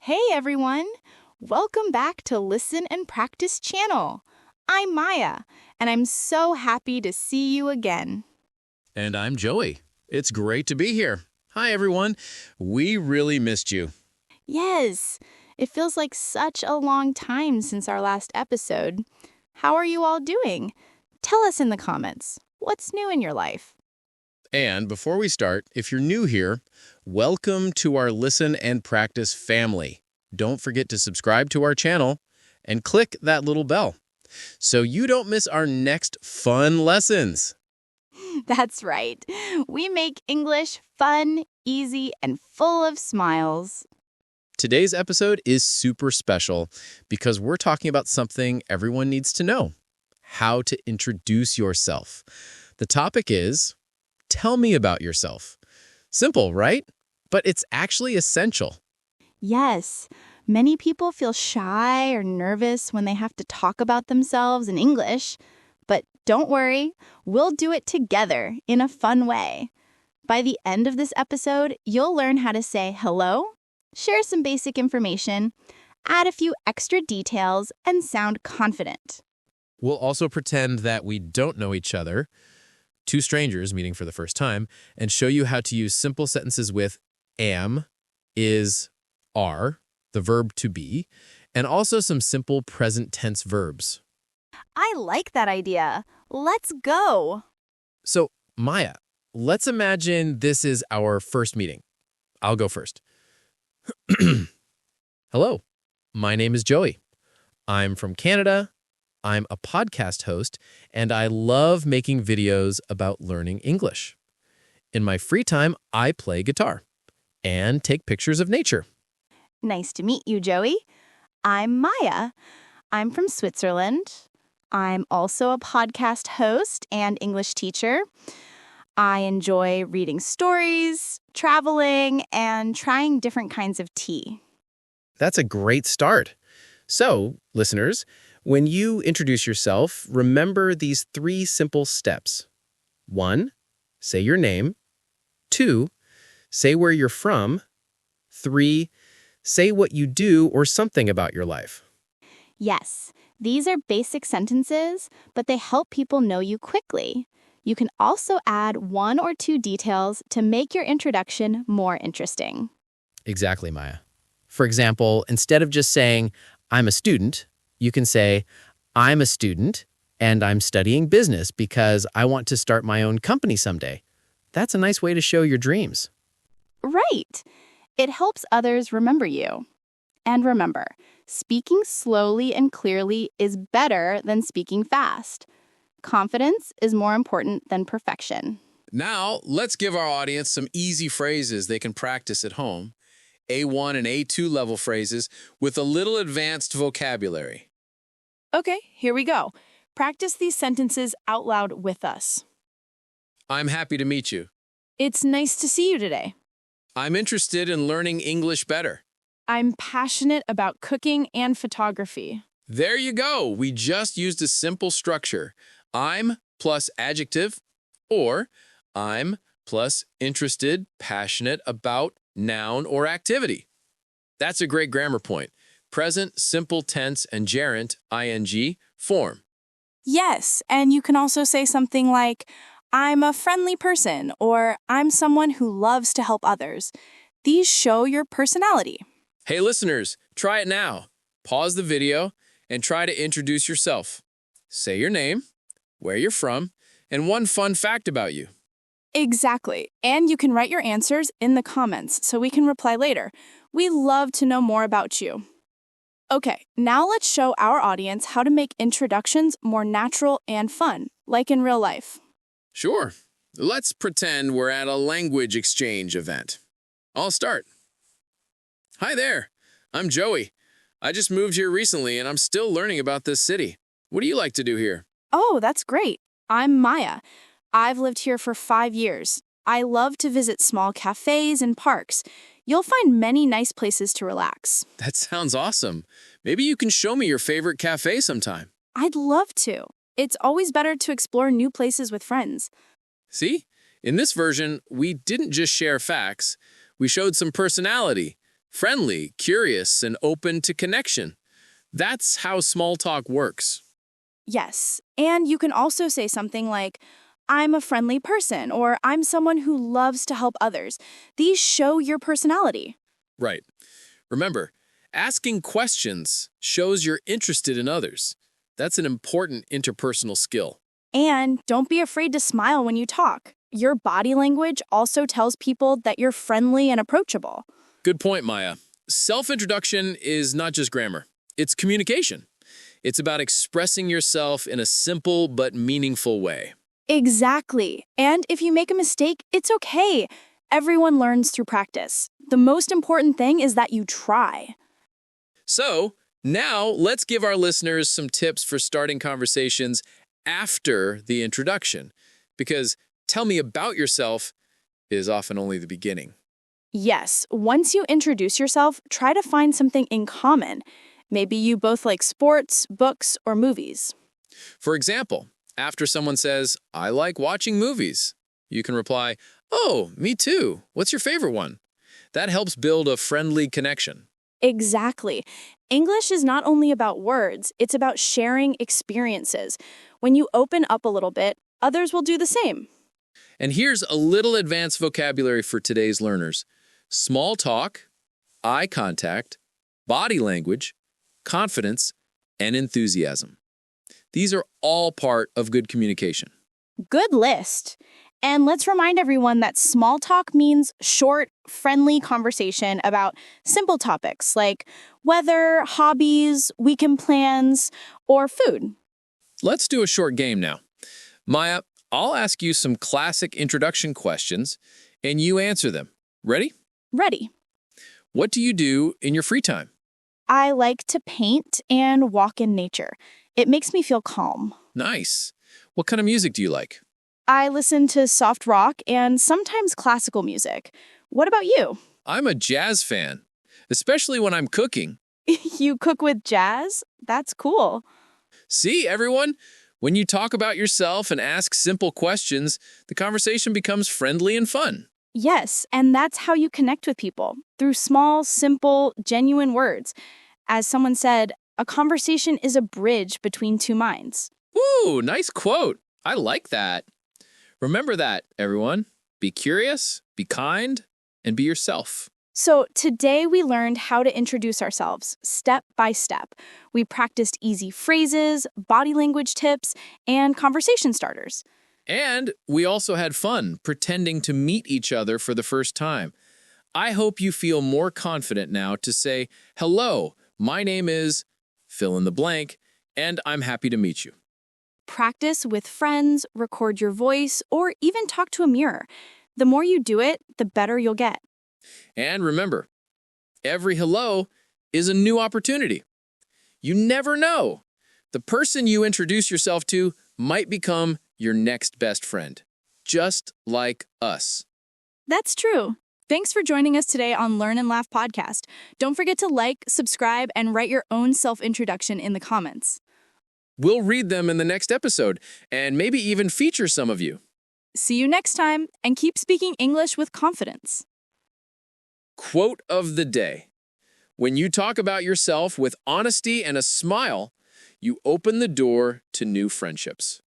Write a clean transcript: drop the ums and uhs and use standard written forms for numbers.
Hey everyone! Welcome back to Listen and Practice channel. I'm Maya, and I'm so happy to see you again. And I'm Joey. It's great to be here. Hi, everyone. We really missed you. Yes, it feels like such a long time since our last episode. How are you all doing? Tell us in the comments. What's new in your life? And before we start, if you're new here, welcome to our Listen and Practice family. Don't forget to subscribe to our channel and click that little bell so you don't miss our next fun lessons. That's right. We make English fun, easy, and full of smiles. Today's episode is super special because we're talking about something everyone needs to know: how to introduce yourself. The topic is, tell me about yourself. Simple, right? But it's actually essential. Yes, many people feel shy or nervous when they have to talk about themselves in English. But don't worry, we'll do it together in a fun way. By the end of this episode, you'll learn how to say hello, share some basic information, add a few extra details, and sound confident. We'll also pretend that we don't know each other, two strangers meeting for the first time, and show you how to use simple sentences with am, is, are, the verb to be, and also some simple present tense verbs. I like that idea. Let's go. So, Maya, let's imagine this is our first meeting. I'll go first. Hello, my name is Joey. I'm from Canada. I'm a podcast host, and I love making videos about learning English. In my free time, I play guitar and take pictures of nature. Nice to meet you, Joey. I'm Maya. I'm from Switzerland. I'm also a podcast host and English teacher. I enjoy reading stories, traveling, and trying different kinds of tea. That's a great start. So, listeners, when you introduce yourself, remember these 3 simple steps. 1, say your name. 2, say where you're from. 3, say what you do or something about your life. Yes, these are basic sentences, but they help people know you quickly. You can also add 1 or 2 details to make your introduction more interesting. Exactly, Maya. For example, instead of just saying, I'm a student, you can say, I'm a student and I'm studying business because I want to start my own company someday. That's a nice way to show your dreams. Right. It helps others remember you. And remember, speaking slowly and clearly is better than speaking fast. Confidence is more important than perfection. Now, let's give our audience some easy phrases they can practice at home. A1 and A2 level phrases with a little advanced vocabulary. Okay, here we go. Practice these sentences out loud with us. I'm happy to meet you. It's nice to see you today. I'm interested in learning English better. I'm passionate about cooking and photography. There you go. We just used a simple structure. I'm plus adjective, or I'm plus interested, passionate about noun or activity. That's a great grammar point. Present, simple tense, and gerund, ing, form. Yes, and you can also say something like, I'm a friendly person, or I'm someone who loves to help others. These show your personality. Hey listeners, try it now. Pause the video and try to introduce yourself. Say your name, where you're from, and one fun fact about you. Exactly, and you can write your answers in the comments so we can reply later. We love to know more about you. Okay, now let's show our audience how to make introductions more natural and fun, like in real life. Sure. Let's pretend we're at a language exchange event. I'll start. Hi there. I'm Joey. I just moved here recently and I'm still learning about this city. What do you like to do here? Oh, that's great. I'm Maya. I've lived here for 5 years. I love to visit small cafes and parks. You'll find many nice places to relax. That sounds awesome. Maybe you can show me your favorite cafe sometime. I'd love to. It's always better to explore new places with friends. See? In this version, we didn't just share facts. We showed some personality. friendly, curious, and open to connection. That's how small talk works. Yes, and you can also say something like, I'm a friendly person, or I'm someone who loves to help others. These show your personality. Right. Remember, asking questions shows you're interested in others. That's an important interpersonal skill. And don't be afraid to smile when you talk. Your body language also tells people that you're friendly and approachable. Good point, Maya. Self-introduction is not just grammar. It's communication. It's about expressing yourself in a simple but meaningful way. Exactly. And if you make a mistake, it's okay. Everyone learns through practice. The most important thing is that you try. So, now let's give our listeners some tips for starting conversations after the introduction, because tell me about yourself is often only the beginning. Yes, once you introduce yourself, try to find something in common. Maybe you both like sports, books, or movies. For example, after someone says, I like watching movies, you can reply, oh, me too. What's your favorite one? That helps build a friendly connection. Exactly. English is not only about words, it's about sharing experiences. When you open up a little bit, others will do the same. And here's a little advanced vocabulary for today's learners. Small talk, eye contact, body language, confidence, and enthusiasm. These are all part of good communication. Good list. And let's remind everyone that small talk means short, friendly conversation about simple topics like weather, hobbies, weekend plans, or food. Let's do a short game now. Maya, I'll ask you some classic introduction questions, and you answer them. Ready? Ready. What do you do in your free time? I like to paint and walk in nature. It makes me feel calm. Nice. What kind of music do you like? I listen to soft rock and sometimes classical music. What about you? I'm a jazz fan, especially when I'm cooking. You cook with jazz? That's cool. See, everyone? When you talk about yourself and ask simple questions, the conversation becomes friendly and fun. Yes, and that's how you connect with people, through small, simple, genuine words. As someone said, a conversation is a bridge between two minds. Ooh, nice quote. I like that. Remember that, everyone. Be curious, be kind, and be yourself. So today we learned how to introduce ourselves, step by step. We practiced easy phrases, body language tips, and conversation starters. And we also had fun pretending to meet each other for the first time. I hope you feel more confident now to say, hello, my name is fill in the blank, and I'm happy to meet you. Practice with friends, record your voice, or even talk to a mirror. The more you do it, the better you'll get. And remember, every hello is a new opportunity. You never know. The person you introduce yourself to might become your next best friend, just like us. That's true. Thanks for joining us today on Learn and Laugh podcast. Don't forget to like, subscribe, and write your own self-introduction in the comments. We'll read them in the next episode and maybe even feature some of you. See you next time, and keep speaking English with confidence. Quote of the day. When you talk about yourself with honesty and a smile, you open the door to new friendships.